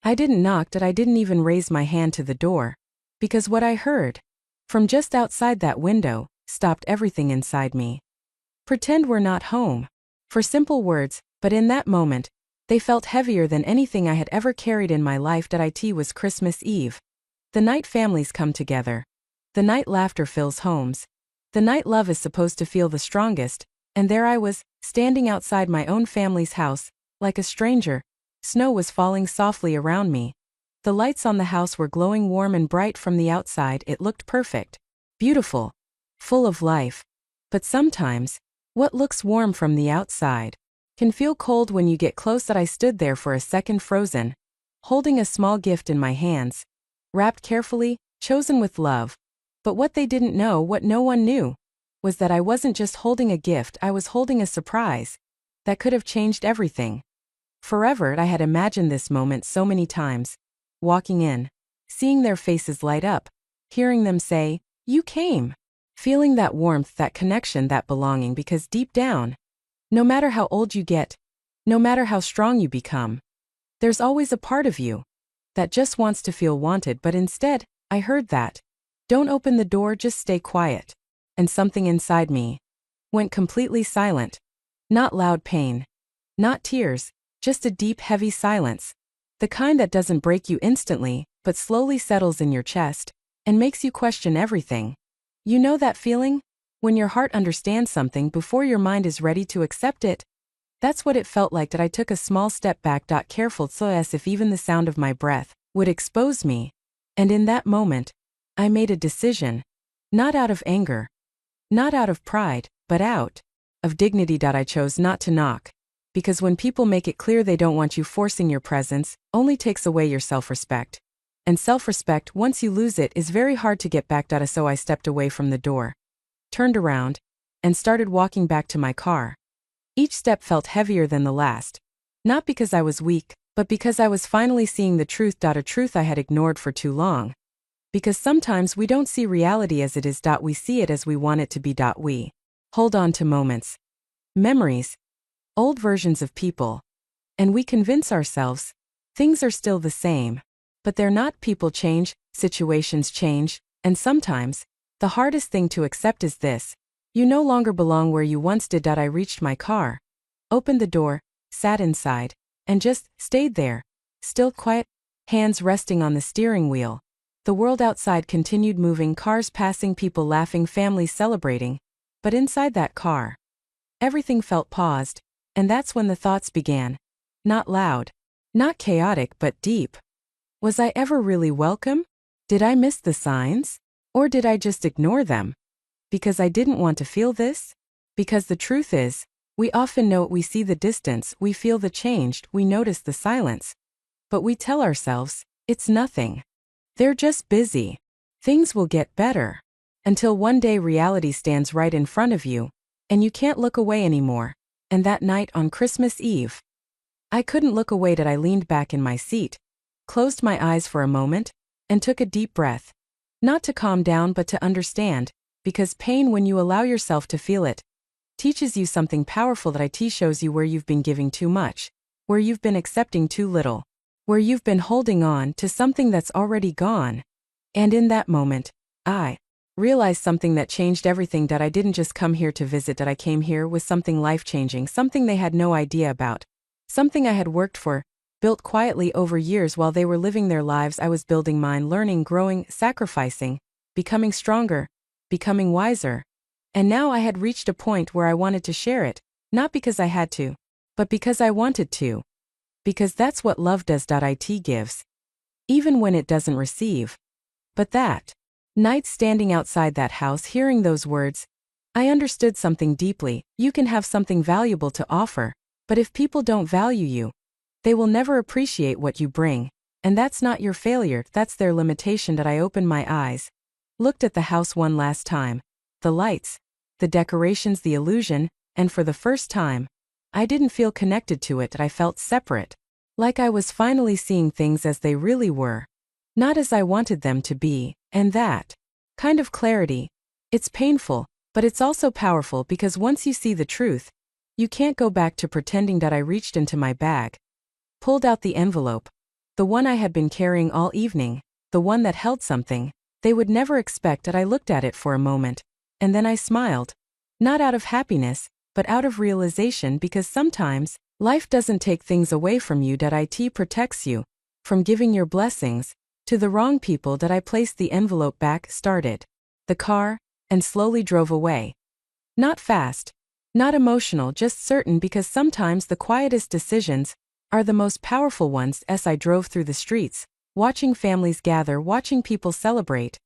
I didn't knock, that I didn't even raise my hand to the door. Because what I heard from just outside that window stopped everything inside me. Pretend we're not home. For simple words, but in that moment, they felt heavier than anything I had ever carried in my life. It was Christmas Eve. The night families come together. The night laughter fills homes. The night love is supposed to feel the strongest, and there I was, standing outside my own family's house, like a stranger. Snow was falling softly around me. The lights on the house were glowing warm and bright from the outside. It looked perfect, beautiful, full of life. But sometimes, what looks warm from the outside can feel cold when you get close. That I stood there for a second, frozen, holding a small gift in my hands, wrapped carefully, chosen with love. But what they didn't know, what no one knew, was that I wasn't just holding a gift, I was holding a surprise that could have changed everything. Forever. I had imagined this moment so many times, walking in, seeing their faces light up, hearing them say, "You came." Feeling that warmth, that connection, that belonging, because deep down, no matter how old you get, no matter how strong you become, there's always a part of you that just wants to feel wanted. But instead, I heard that. Don't open the door, just stay quiet. And something inside me went completely silent. Not loud pain, not tears, just a deep, heavy silence. The kind that doesn't break you instantly, but slowly settles in your chest and makes you question everything. You know that feeling? When your heart understands something before your mind is ready to accept it? That's what it felt like. That I took a small step back, careful, so as if even the sound of my breath would expose me. And in that moment, I made a decision. Not out of anger, not out of pride, but out of dignity. I chose not to knock. Because when people make it clear they don't want you, forcing your presence only takes away your self-respect. And self-respect, once you lose it, is very hard to get back. So I stepped away from the door, turned around, and started walking back to my car. Each step felt heavier than the last. Not because I was weak, but because I was finally seeing the truth. A truth I had ignored for too long. Because sometimes we don't see reality as it is. We see it as we want it to be. We hold on to moments, memories, old versions of people, and we convince ourselves things are still the same. But they're not. People change, situations change, and sometimes, the hardest thing to accept is this: you no longer belong where you once did. I reached my car, opened the door, sat inside, and just stayed there, still, quiet, hands resting on the steering wheel. The world outside continued moving, cars passing, people laughing, families celebrating. But inside that car, everything felt paused, and that's when the thoughts began. Not loud, not chaotic, but deep. Was I ever really welcome? Did I miss the signs? Or did I just ignore them? Because I didn't want to feel this? Because the truth is, we often know it. We see the distance, we feel the change, we notice the silence. But we tell ourselves, it's nothing. They're just busy. Things will get better. Until one day reality stands right in front of you, and you can't look away anymore. And that night on Christmas Eve, I couldn't look away. I leaned back in my seat, closed my eyes for a moment, and took a deep breath. Not to calm down, but to understand, because pain, when you allow yourself to feel it, teaches you something powerful. It shows you where you've been giving too much, where you've been accepting too little, where you've been holding on to something that's already gone. And in that moment, I realized something that changed everything. I didn't just come here to visit. I came here with something life-changing, something they had no idea about, something I had worked for, built quietly over years. While they were living their lives, I was building mine, learning, growing, sacrificing, becoming stronger, becoming wiser. And now I had reached a point where I wanted to share it, not because I had to, but because I wanted to. Because that's what love does. It gives, even when it doesn't receive. But that night, standing outside that house, hearing those words, I understood something deeply. You can have something valuable to offer, but if people don't value you, they will never appreciate what you bring. And that's not your failure, that's their limitation. I opened my eyes, looked at the house one last time, the lights, the decorations, the illusion, and for the first time, I didn't feel connected to it. I felt separate. Like I was finally seeing things as they really were, not as I wanted them to be. And that kind of clarity, it's painful, but it's also powerful, because once you see the truth, you can't go back to pretending. I reached into my bag, pulled out the envelope, The one I had been carrying all evening, the one that held something they would never expect. That I looked at it for a moment, and then I smiled. Not out of happiness, but out of realization, because sometimes, life doesn't take things away from you. It protects you from giving your blessings to the wrong people. I placed the envelope back, started the car, and slowly drove away. Not fast, not emotional, just certain, because sometimes the quietest decisions are the most powerful ones. As I drove through the streets, watching families gather, watching people celebrate,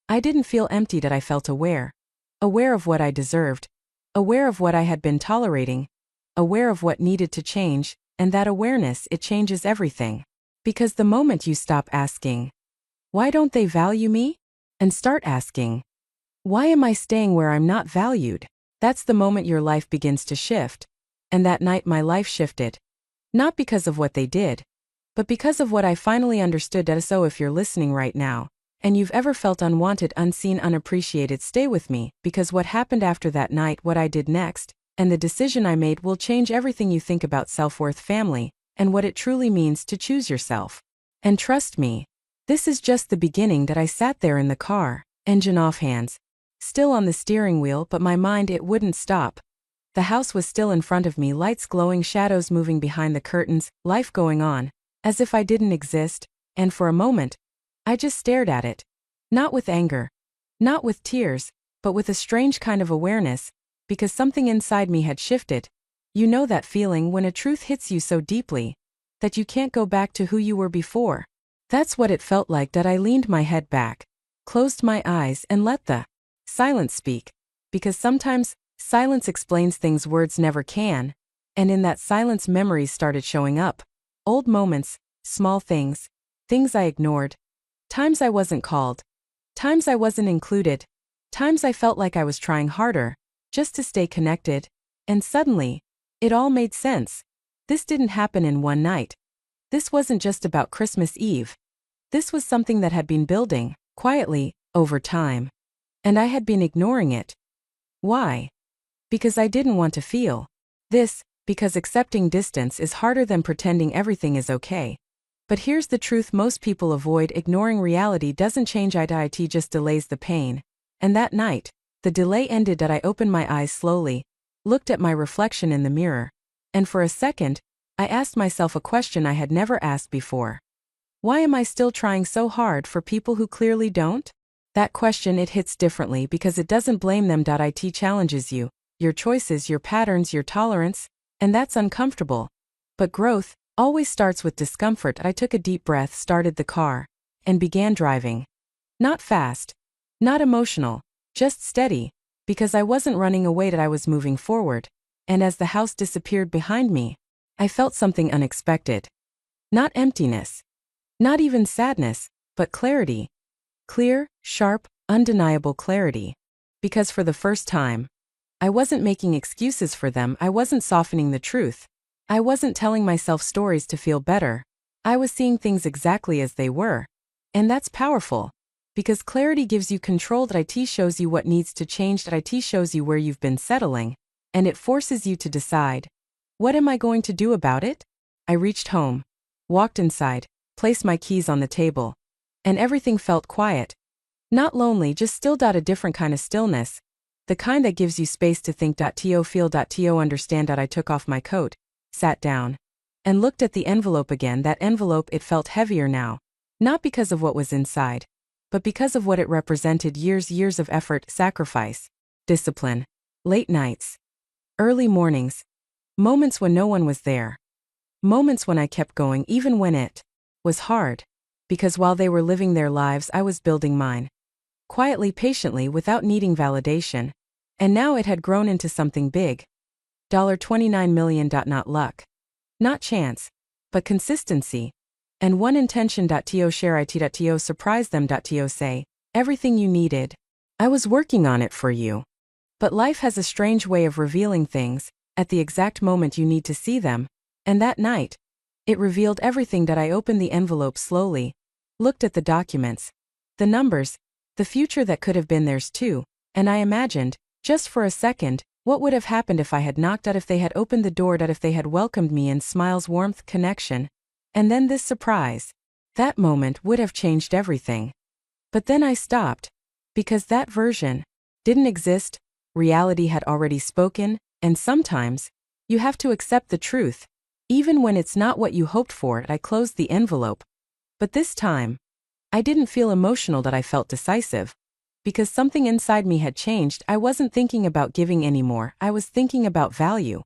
I didn't feel empty. I felt aware of what I deserved, aware of what I had been tolerating, aware of what needed to change, and that awareness, it changes everything. Because the moment you stop asking, why don't they value me? And start asking, why am I staying where I'm not valued? That's the moment your life begins to shift. And that night my life shifted. Not because of what they did, but because of what I finally understood. So if you're listening right now, and you've ever felt unwanted, unseen, unappreciated, stay with me, because what happened after that night, what I did next, and the decision I made will change everything you think about self-worth, family, and what it truly means to choose yourself. And trust me, this is just the beginning. I sat there in the car, engine off, hands still on the steering wheel, but my mind, it wouldn't stop. The house was still in front of me, lights glowing, shadows moving behind the curtains, life going on, as if I didn't exist, and for a moment, I just stared at it. Not with anger, not with tears, but with a strange kind of awareness, because something inside me had shifted. You know that feeling when a truth hits you so deeply that you can't go back to who you were before. That's what it felt like. I leaned my head back, closed my eyes, and let the silence speak, because sometimes silence explains things words never can. And in that silence, memories started showing up. Old moments, small things, things I ignored, times I wasn't called, times I wasn't included, times I felt like I was trying harder just to stay connected. And suddenly, it all made sense. This didn't happen in one night. This wasn't just about Christmas Eve. This was something that had been building quietly over time. And I had been ignoring it. Why? Because I didn't want to feel this, because accepting distance is harder than pretending everything is okay. But here's the truth most people avoid: ignoring reality doesn't change it, just delays the pain. And that night, the delay ended. I opened my eyes slowly, looked at my reflection in the mirror, and for a second, I asked myself a question I had never asked before. Why am I still trying so hard for people who clearly don't? That question, it hits differently because it doesn't blame them. It challenges you, your choices, your patterns, your tolerance, and that's uncomfortable. But growth always starts with discomfort. I took a deep breath, started the car, and began driving. Not fast, not emotional, just steady, because I wasn't running away. I was moving forward. And as the house disappeared behind me, I felt something unexpected. Not emptiness, not even sadness, but clarity. Clear, sharp, undeniable clarity. Because for the first time, I wasn't making excuses for them. I wasn't softening the truth. I wasn't telling myself stories to feel better. I was seeing things exactly as they were. And that's powerful. Because clarity gives you control. It shows you what needs to change. It shows you where you've been settling. And it forces you to decide, what am I going to do about it? I reached home, walked inside, placed my keys on the table, and everything felt quiet. Not lonely, just still. A different kind of stillness. The kind that gives you space to think. Feel. Understand. I took off my coat, sat down, and looked at the envelope again. That envelope, it felt heavier now. Not because of what was inside, but because of what it represented: years of effort, sacrifice, discipline, late nights, early mornings, moments when no one was there, moments when I kept going even when it was hard. Because while they were living their lives, I was building mine. Quietly, patiently, without needing validation. And now it had grown into something big. $29 million. Not luck, not chance, but consistency. And one intention. Share it. Surprise them. Say everything you needed. I was working on it for you. But life has a strange way of revealing things at the exact moment you need to see them. And that night, it revealed everything. I opened the envelope slowly, looked at the documents, the numbers, the future that could have been theirs too, and I imagined, just for a second, what would have happened if I had knocked, if they had opened the door, if they had welcomed me in smiles, warmth, connection. And then this surprise. That moment would have changed everything. But then I stopped. Because that version didn't exist, reality had already spoken, and sometimes, you have to accept the truth. Even when it's not what you hoped for. I closed the envelope. But this time, I didn't feel emotional, that I felt decisive. Because something inside me had changed. I wasn't thinking about giving anymore, I was thinking about value.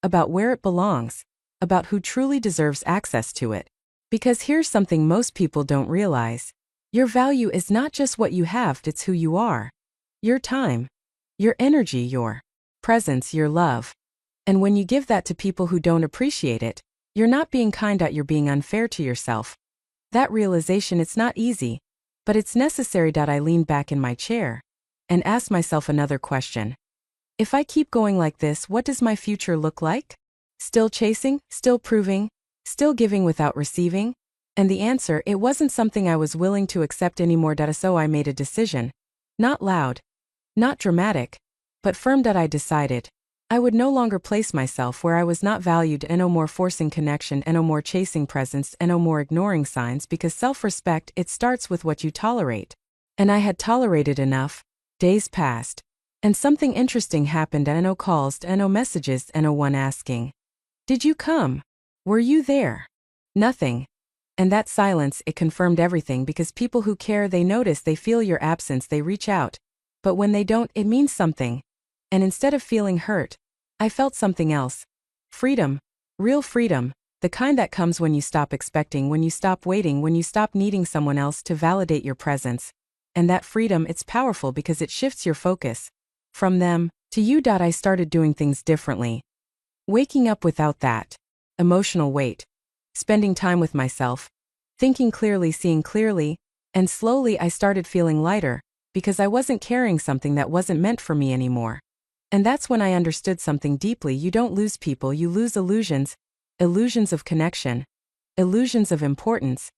About where it belongs. About who truly deserves access to it. Because here's something most people don't realize. Your value is not just what you have, it's who you are. Your time. Your energy, your presence, your love. And when you give that to people who don't appreciate it, you're not being kind, you're being unfair to yourself. That realization, it's not easy, but it's necessary. I leaned back in my chair and asked myself another question. If I keep going like this, what does my future look like? Still chasing, still proving, still giving without receiving? And the answer, it wasn't something I was willing to accept anymore. So I made a decision. Not loud, not dramatic, but firm. I decided I would no longer place myself where I was not valued, and no more forcing connection, and no more chasing presence, and no more ignoring signs, because self-respect, it starts with what you tolerate. And I had tolerated enough. Days passed. And something interesting happened. And no calls, and no messages, and no one asking, "Did you come? Were you there?" Nothing. And that silence, it confirmed everything, because people who care, they notice, they feel your absence, they reach out. But when they don't, it means something. And instead of feeling hurt, I felt something else. Freedom. Real freedom. The kind that comes when you stop expecting, when you stop waiting, when you stop needing someone else to validate your presence. And that freedom, it's powerful because it shifts your focus. From them, to you. I started doing things differently. Waking up without that emotional weight. Spending time with myself. Thinking clearly, seeing clearly. And slowly I started feeling lighter, because I wasn't carrying something that wasn't meant for me anymore. And that's when I understood something deeply. You don't lose people, you lose illusions. Illusions of connection. Illusions of importance.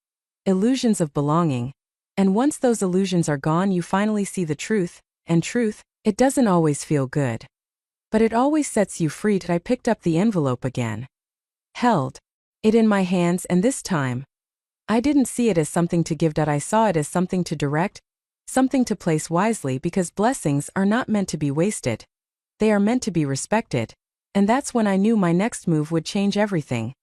Illusions of belonging. And once those illusions are gone, you finally see the truth. And truth, it doesn't always feel good. But it always sets you free. I picked up the envelope again. Held it in my hands, and this time, I didn't see it as something to give. I saw it as something to direct, something to place wisely, because blessings are not meant to be wasted. They are meant to be respected. And that's when I knew my next move would change everything.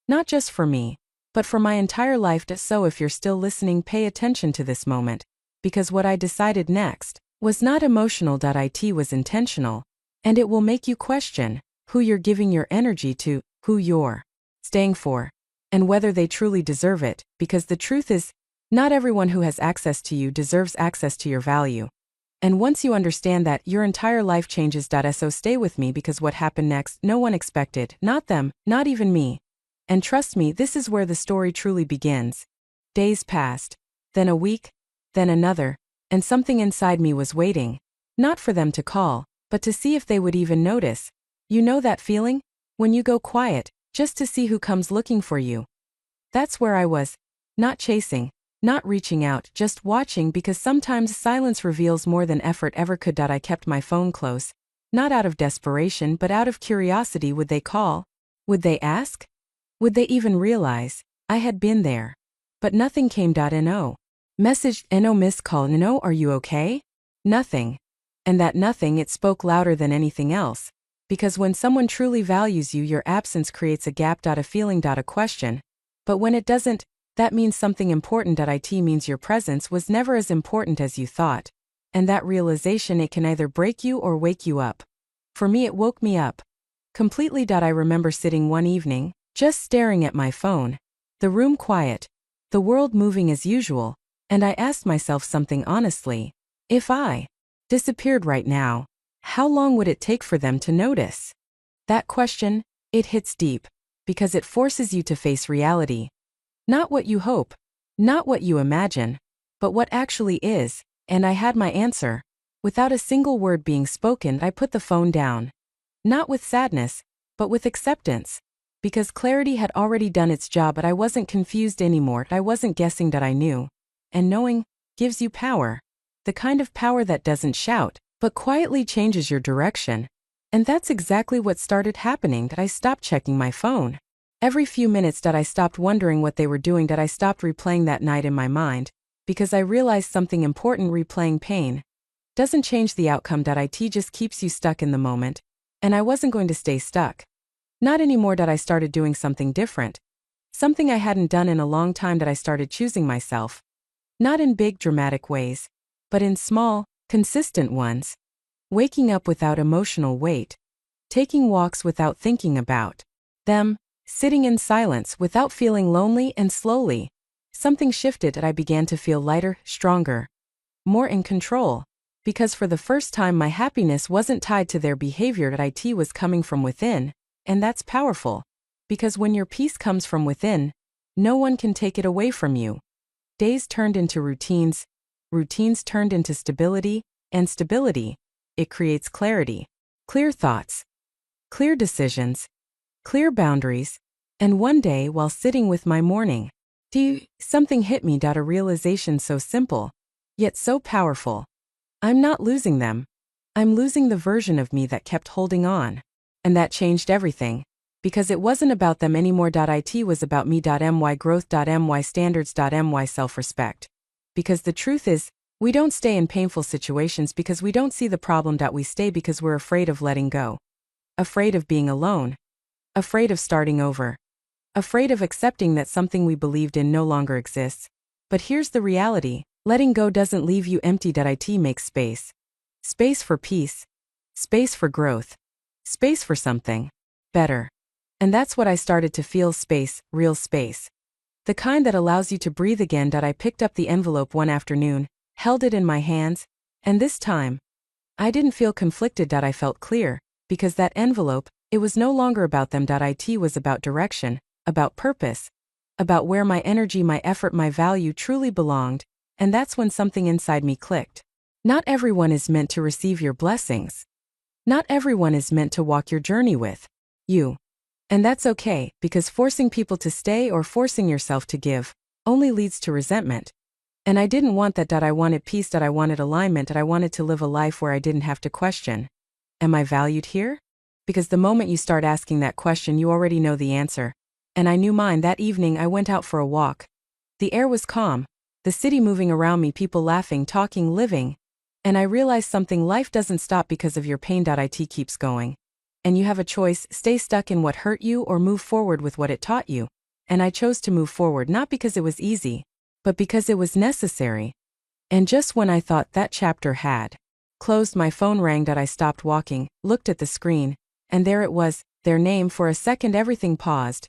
Not just for me, but for my entire life. So if you're still listening, pay attention to this moment. Because what I decided next was not emotional. It was intentional. And it will make you question who you're giving your energy to, who you're staying for, and whether they truly deserve it. Because the truth is, not everyone who has access to you deserves access to your value. And once you understand that, your entire life changes. So stay with me, because what happened next, no one expected, not them, not even me. And trust me, this is where the story truly begins. Days passed, then a week, then another, and something inside me was waiting. Not for them to call, but to see if they would even notice. You know that feeling? When you go quiet, just to see who comes looking for you. That's where I was. Not chasing, not reaching out, just watching, because sometimes silence reveals more than effort ever could. I kept my phone close. Not out of desperation, but out of curiosity. Would they call? Would they ask? Would they even realize I had been there? But nothing came. No message, no missed call, no "Are you okay?" Nothing. And that nothing, it spoke louder than anything else. Because when someone truly values you, your absence creates a gap. A feeling. A question. But when it doesn't, that means something important. It means your presence was never as important as you thought. And that realization, it can either break you or wake you up. For me, it woke me up. Completely. I remember sitting one evening, just staring at my phone. The room quiet. The world moving as usual. And I asked myself something honestly. If I disappeared right now, how long would it take for them to notice? That question, it hits deep. Because it forces you to face reality. Not what you hope, not what you imagine, but what actually is. And I had my answer. Without a single word being spoken, I put the phone down. Not with sadness, but with acceptance. Because clarity had already done its job. But I wasn't confused anymore. I wasn't guessing. I knew. And knowing gives you power. The kind of power that doesn't shout, but quietly changes your direction. And that's exactly what started happening. I stopped checking my phone. Every few minutes that I stopped wondering what they were doing, that I stopped replaying that night in my mind, because I realized something important: replaying pain doesn't change the outcome, that it just keeps you stuck in the moment, and I wasn't going to stay stuck. Not anymore. That I started doing something different. Something I hadn't done in a long time. That I started choosing myself. Not in big dramatic ways, but in small, consistent ones. Waking up without emotional weight. Taking walks without thinking about them. Sitting in silence without feeling lonely, and slowly, something shifted and I began to feel lighter, stronger, more in control. Because for the first time my happiness wasn't tied to their behavior, that it was coming from within, and that's powerful. Because when your peace comes from within, no one can take it away from you. Days turned into routines, routines turned into stability, and stability, it creates clarity. Clear thoughts, clear decisions, clear boundaries. And one day, while sitting with my morning tea, something hit me. A realization so simple, yet so powerful. I'm not losing them. I'm losing the version of me that kept holding on. And that changed everything. Because it wasn't about them anymore. It was about me. My growth. My standards. My self-respect. Because the truth is, we don't stay in painful situations because we don't see the problem. We stay because we're afraid of letting go. Afraid of being alone. Afraid of starting over. Afraid of accepting that something we believed in no longer exists. But here's the reality: letting go doesn't leave you empty. It makes space. Space for peace. Space for growth. Space for something better. And that's what I started to feel: space, real space. The kind that allows you to breathe again. I picked up the envelope one afternoon, held it in my hands, and this time, I didn't feel conflicted. I felt clear, because that envelope, it was no longer about them. It was about direction, about purpose, about where my energy, my effort, my value truly belonged, and that's when something inside me clicked. Not everyone is meant to receive your blessings. Not everyone is meant to walk your journey with you. And that's okay, because forcing people to stay or forcing yourself to give only leads to resentment. And I didn't want that. I wanted peace. I wanted alignment. I wanted to live a life where I didn't have to question, am I valued here? Because the moment you start asking that question, you already know the answer. And I knew mine. That evening I went out for a walk. The air was calm, the city moving around me, people laughing, talking, living. And I realized something: life doesn't stop because of your pain. It keeps going. And you have a choice: stay stuck in what hurt you or move forward with what it taught you. And I chose to move forward, not because it was easy, but because it was necessary. And just when I thought that chapter had closed, my phone rang. I stopped walking, looked at the screen, and there it was, their name. For a second everything paused.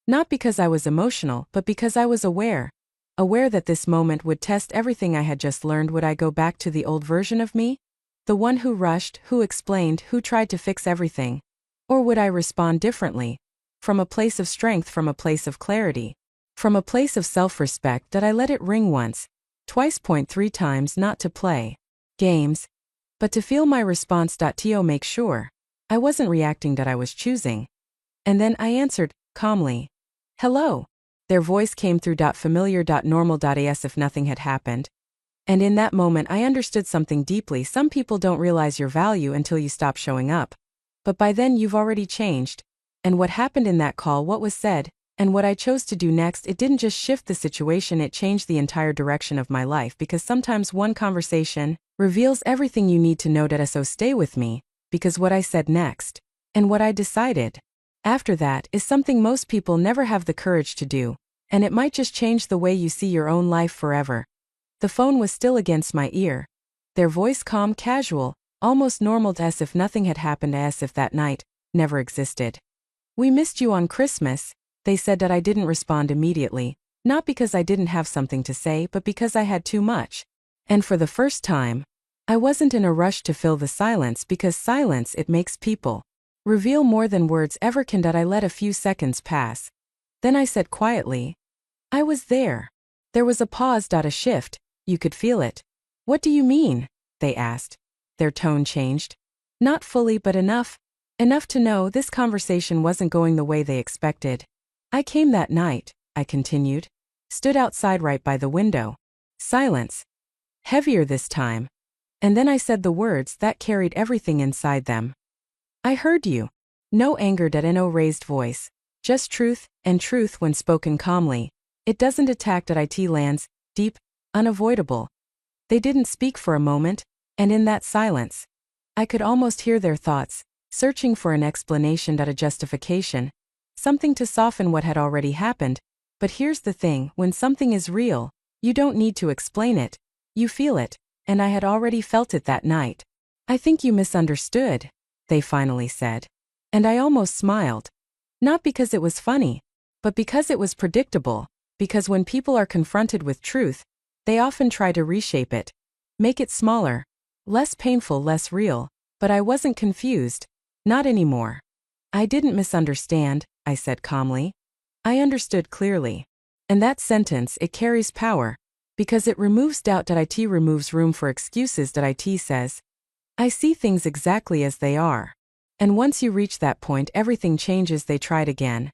Not because I was emotional, but because I was aware. Aware that this moment would test everything I had just learned. Would I go back to the old version of me? The one who rushed, who explained, who tried to fix everything? Or would I respond differently? From a place of strength, from a place of clarity, from a place of self-respect. I let it ring once, twice, 3 times, not to play games, but to feel my response. To make sure I wasn't reacting, I was choosing. And then I answered, calmly. Hello. Their voice came through. Familiar. Normal. As if nothing had happened. And in that moment I understood something deeply. Some people don't realize your value until you stop showing up. But by then you've already changed. And what happened in that call, what was said, and what I chose to do next, it didn't just shift the situation, it changed the entire direction of my life. Because sometimes one conversation reveals everything you need to know. So stay with me, because what I said next, and what I decided after that, is something most people never have the courage to do, and it might just change the way you see your own life forever. The phone was still against my ear. Their voice calm, casual, almost normal, as if nothing had happened, as if that night never existed. We missed you on Christmas, they said. I didn't respond immediately, not because I didn't have something to say, but because I had too much. And for the first time, I wasn't in a rush to fill the silence, because silence, it makes people reveal more than words ever can. I let a few seconds pass. Then I said quietly, I was there. There was a pause. A shift. You could feel it. What do you mean? They asked. Their tone changed. Not fully, but enough. Enough to know this conversation wasn't going the way they expected. I came that night, I continued. Stood outside right by the window. Silence. Heavier this time. And then I said the words that carried everything inside them. I heard you. No anger. No raised voice. Just truth, and truth when spoken calmly. It doesn't attack. It lands deep, unavoidable. They didn't speak for a moment, and in that silence, I could almost hear their thoughts, searching for an explanation, a justification, something to soften what had already happened. But here's the thing, when something is real, you don't need to explain it, you feel it, and I had already felt it that night. I think you misunderstood, they finally said. And I almost smiled. Not because it was funny, but because it was predictable, because when people are confronted with truth, they often try to reshape it, make it smaller, less painful, less real. But I wasn't confused, not anymore. I didn't misunderstand, I said calmly. I understood clearly. And that sentence, it carries power, because it removes doubt. It removes room for excuses. It says, I see things exactly as they are. And once you reach that point, everything changes. They tried again.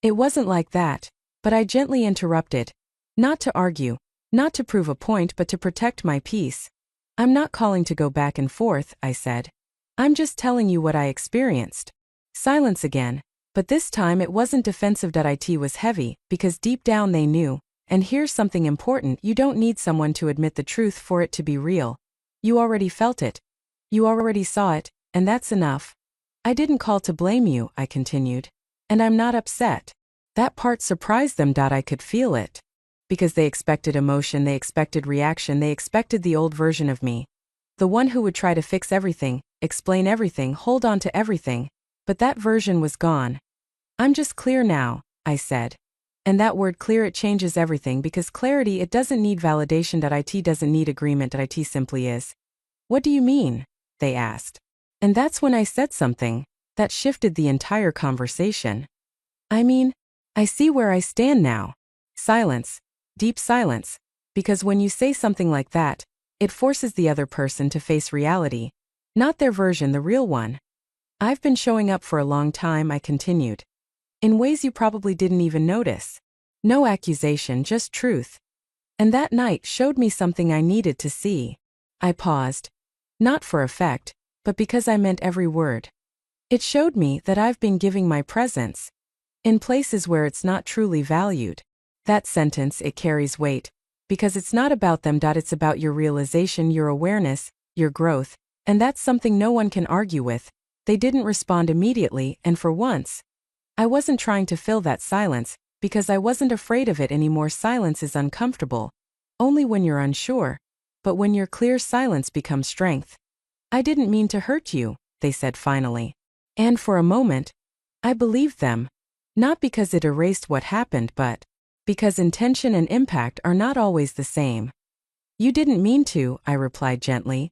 It wasn't like that, but I gently interrupted. Not to argue, not to prove a point, but to protect my peace. I'm not calling to go back and forth, I said. I'm just telling you what I experienced. Silence again, but this time it wasn't defensive. It was heavy, because deep down they knew. And here's something important, you don't need someone to admit the truth for it to be real. You already felt it. You already saw it, and that's enough. I didn't call to blame you, I continued. And I'm not upset. That part surprised them. I could feel it. Because they expected emotion, they expected reaction, they expected the old version of me. The one who would try to fix everything, explain everything, hold on to everything. But that version was gone. I'm just clear now, I said. And that word clear, it changes everything, because clarity, it doesn't need validation. It doesn't need agreement. It simply is. What do you mean? They asked. And that's when I said something that shifted the entire conversation. I mean, I see where I stand now. Silence. Deep silence. Because when you say something like that, it forces the other person to face reality. Not their version, the real one. I've been showing up for a long time, I continued. In ways you probably didn't even notice. No accusation, just truth. And that night showed me something I needed to see. I paused. Not for effect, but because I meant every word. It showed me that I've been giving my presence in places where it's not truly valued. That sentence, it carries weight, because it's not about them. It's about your realization, your awareness, your growth, and that's something no one can argue with. They didn't respond immediately, and for once, I wasn't trying to fill that silence, because I wasn't afraid of it anymore. Silence is uncomfortable, only when you're unsure, but when you're clear, silence becomes strength. I didn't mean to hurt you, they said finally. And for a moment, I believed them, not because it erased what happened, but because intention and impact are not always the same. You didn't mean to, I replied gently,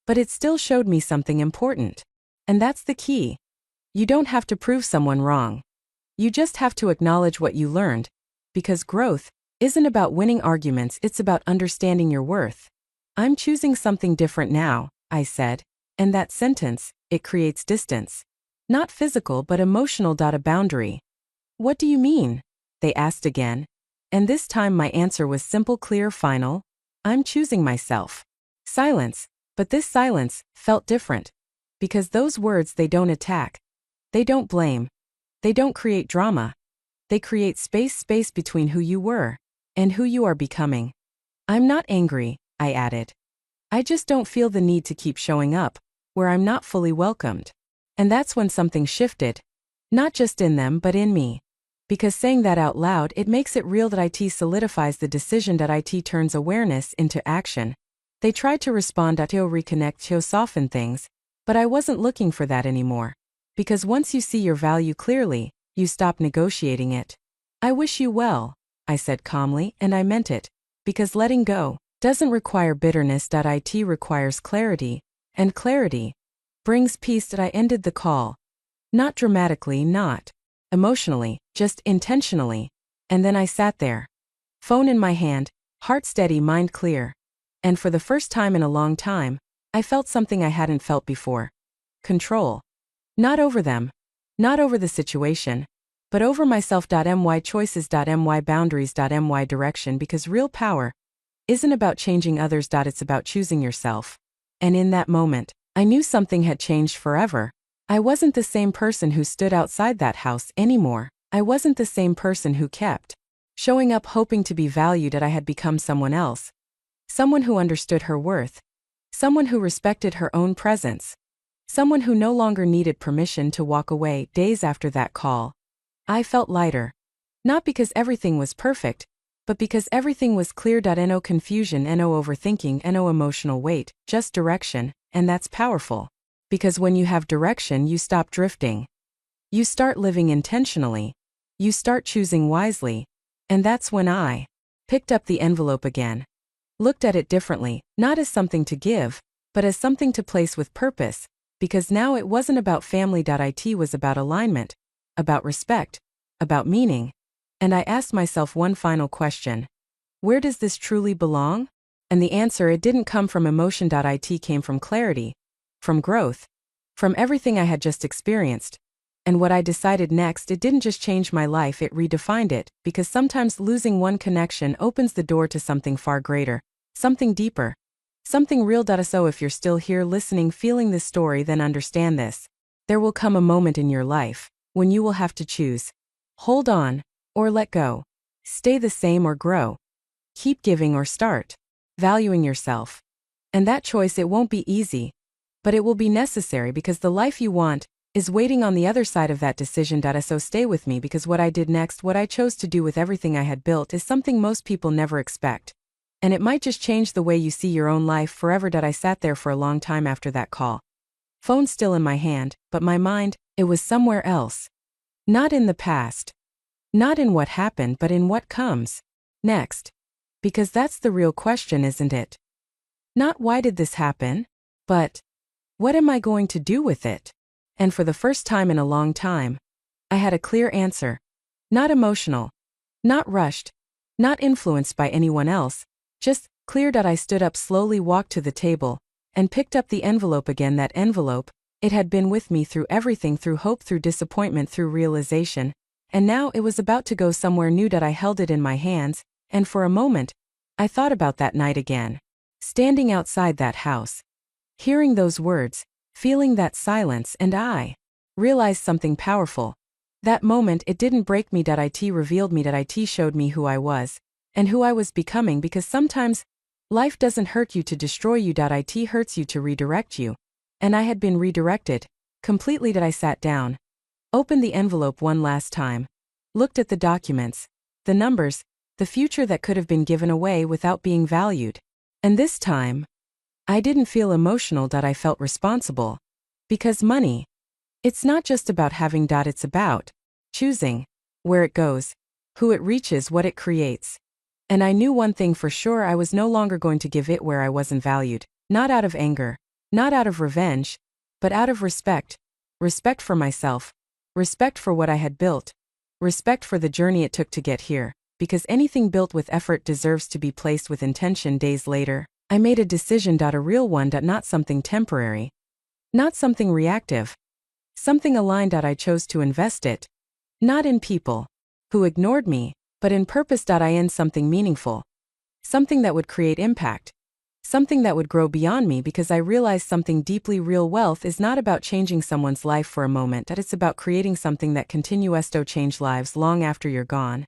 but it still showed me something important. And that's the key. You don't have to prove someone wrong. You just have to acknowledge what you learned, because growth isn't about winning arguments, it's about understanding your worth. I'm choosing something different now, I said, and that sentence, it creates distance. Not physical but emotional. A boundary. What do you mean? They asked again. And this time my answer was simple, clear, final. I'm choosing myself. Silence, but this silence felt different. Because those words, they don't attack. They don't blame. They don't create drama. They create space between who you were and who you are becoming. I'm not angry, I added. I just don't feel the need to keep showing up where I'm not fully welcomed. And that's when something shifted. Not just in them but in me. Because saying that out loud, it makes it real. It solidifies the decision. It turns awareness into action. They tried to respond, to reconnect, to soften things, but I wasn't looking for that anymore. Because once you see your value clearly, you stop negotiating it. I wish you well, I said calmly, and I meant it. Because letting go doesn't require bitterness. It requires clarity, and clarity brings peace. I ended the call. Not dramatically, not emotionally, just intentionally. And then I sat there. Phone in my hand, heart steady, mind clear. And for the first time in a long time, I felt something I hadn't felt before. Control. Not over them. Not over the situation. But over myself. My choices. My boundaries. My direction. Because real power isn't about changing others. It's about choosing yourself. And in that moment, I knew something had changed forever. I wasn't the same person who stood outside that house anymore. I wasn't the same person who kept showing up hoping to be valued. I had become someone else. Someone who understood her worth. Someone who respected her own presence. Someone who no longer needed permission to walk away. Days after that call, I felt lighter. Not because everything was perfect, but because everything was clear. No confusion, no overthinking, no emotional weight, just direction, and that's powerful. Because when you have direction, you stop drifting. You start living intentionally. You start choosing wisely. And that's when I picked up the envelope again. Looked at it differently, not as something to give, but as something to place with purpose, because now it wasn't about family. It was about alignment, about respect, about meaning. And I asked myself one final question. Where does this truly belong? And the answer, it didn't come from emotion. It came from clarity, from growth, from everything I had just experienced. And what I decided next, it didn't just change my life, it redefined it, because sometimes losing one connection opens the door to something far greater, something deeper, something real. So if you're still here listening, feeling this story, then understand this. There will come a moment in your life when you will have to choose. Hold on, or let go. Stay the same or grow. Keep giving or start valuing yourself. And that choice, it won't be easy, but it will be necessary, because the life you want is waiting on the other side of that decision. So stay with me, because what I did next, what I chose to do with everything I had built, is something most people never expect. And it might just change the way you see your own life forever. I sat there for a long time after that call. Phone still in my hand, but my mind, it was somewhere else. Not in the past. Not in what happened, but in what comes next. Because that's the real question, isn't it? Not why did this happen, but what am I going to do with it? And for the first time in a long time, I had a clear answer. Not emotional, not rushed, not influenced by anyone else, just clear. I stood up slowly, walked to the table, and picked up the envelope again. That envelope, it had been with me through everything, through hope, through disappointment, through realization, and now it was about to go somewhere new. I held it in my hands, and for a moment, I thought about that night again. Standing outside that house, hearing those words, feeling that silence, and I realized something powerful. That moment, it didn't break me. It revealed me. It showed me who I was, and who I was becoming, because sometimes life doesn't hurt you to destroy you. It hurts you to redirect you. And I had been redirected completely. I sat down, opened the envelope one last time, looked at the documents, the numbers, the future that could have been given away without being valued. And this time, I didn't feel emotional. I felt responsible. Because money, it's not just about having. It's about choosing where it goes, who it reaches, what it creates. And I knew one thing for sure, I was no longer going to give it where I wasn't valued. Not out of anger, not out of revenge, but out of respect. Respect for myself, respect for what I had built, respect for the journey it took to get here, because anything built with effort deserves to be placed with intention. Days later, I made a decision. A real one. Not something temporary, not something reactive, something aligned. I chose to invest it, not in people who ignored me, but in purpose. In something meaningful, something that would create impact, something that would grow beyond me, because I realized something deeply real. Wealth is not about changing someone's life for a moment. It's about creating something that continues to change lives long after you're gone.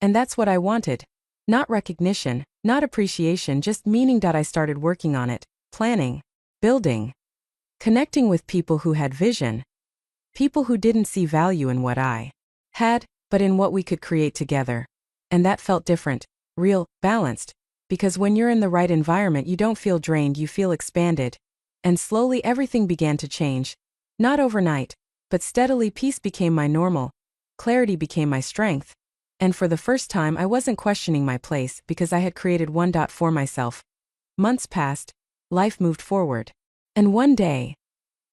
And that's what I wanted. Not recognition, not appreciation, just meaning. I started working on it, planning, building, connecting with people who had vision, people who didn't see value in what I had, but in what we could create together. And that felt different, real, balanced, because when you're in the right environment, you don't feel drained, you feel expanded. And slowly everything began to change. Not overnight, but steadily. Peace became my normal, clarity became my strength. And for the first time, I wasn't questioning my place, because I had created one. For myself. Months passed, life moved forward. And one day,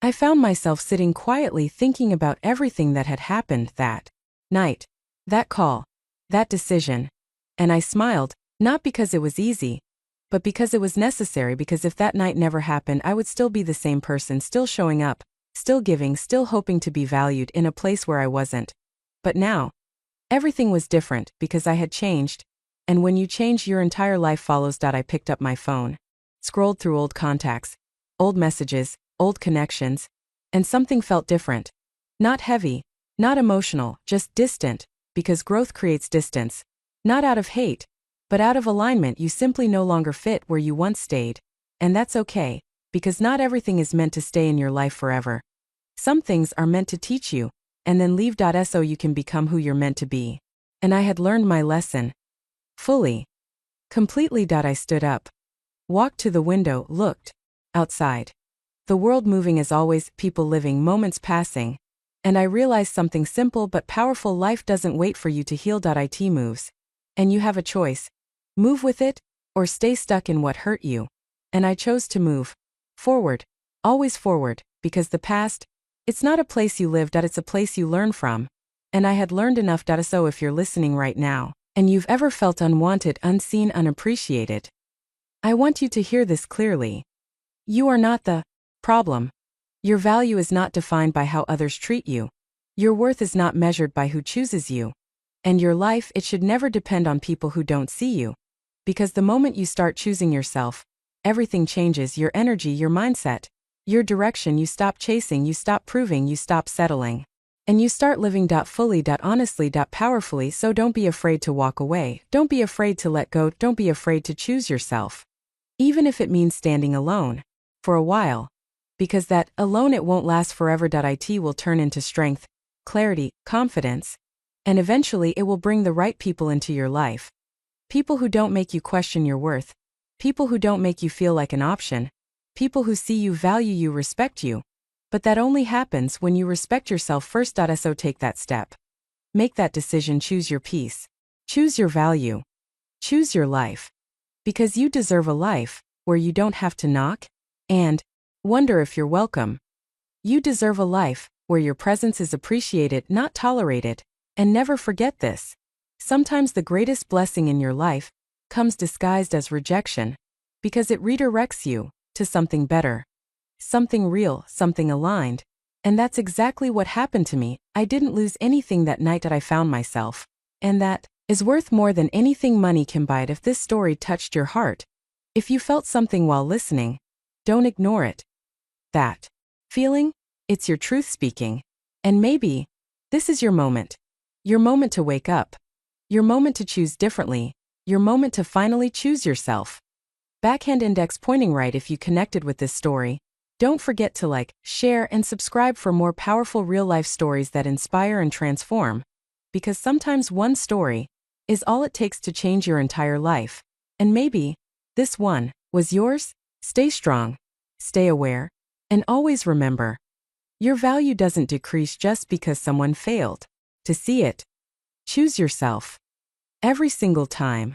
I found myself sitting quietly thinking about everything that had happened that night, that call, that decision. And I smiled, not because it was easy, but because it was necessary. Because if that night never happened, I would still be the same person, still showing up, still giving, still hoping to be valued in a place where I wasn't. But now, everything was different, because I had changed. And when you change, your entire life follows. I picked up my phone, scrolled through old contacts, old messages, old connections, and something felt different. Not heavy, not emotional, just distant, because growth creates distance. Not out of hate, but out of alignment. You simply no longer fit where you once stayed. And that's okay, because not everything is meant to stay in your life forever. Some things are meant to teach you, and then leave. So you can become who you're meant to be. And I had learned my lesson. Fully. Completely. I stood up. Walked to the window, looked. Outside. The world moving as always, people living, moments passing. And I realized something simple but powerful: life doesn't wait for you to heal. It moves. And you have a choice. Move with it, or stay stuck in what hurt you. And I chose to move. Forward. Always forward, because the past, it's not a place you live. It's a place you learn from. And I had learned enough. So if you're listening right now, and you've ever felt unwanted, unseen, unappreciated, I want you to hear this clearly. You are not the problem. Your value is not defined by how others treat you. Your worth is not measured by who chooses you. And your life, it should never depend on people who don't see you. Because the moment you start choosing yourself, everything changes: your energy, your mindset, your direction. You stop chasing, you stop proving, you stop settling. And you start living. Fully. Honestly. Powerfully. So don't be afraid to walk away. Don't be afraid to let go. Don't be afraid to choose yourself. Even if it means standing alone. For a while. Because that alone, it won't last forever. It will turn into strength, clarity, confidence. And eventually it will bring the right people into your life. People who don't make you question your worth. People who don't make you feel like an option. People who see you, value you, respect you. But that only happens when you respect yourself first. So take that step. Make that decision. Choose your peace. Choose your value. Choose your life. Because you deserve a life where you don't have to knock and wonder if you're welcome. You deserve a life where your presence is appreciated, not tolerated. And never forget this. Sometimes the greatest blessing in your life comes disguised as rejection, because it redirects you to something better. Something real, something aligned. And that's exactly what happened to me. I didn't lose anything that night. I found myself. And that is worth more than anything money can buy. If this story touched your heart, if you felt something while listening, don't ignore it. That feeling, it's your truth speaking. And maybe this is your moment. Your moment to wake up. Your moment to choose differently. Your moment to finally choose yourself. Backhand index pointing right. If you connected with this story, don't forget to like, share, and subscribe for more powerful real-life stories that inspire and transform. Because sometimes one story is all it takes to change your entire life. And maybe this one was yours. Stay strong, stay aware, and always remember, your value doesn't decrease just because someone failed to see it. Choose yourself every single time.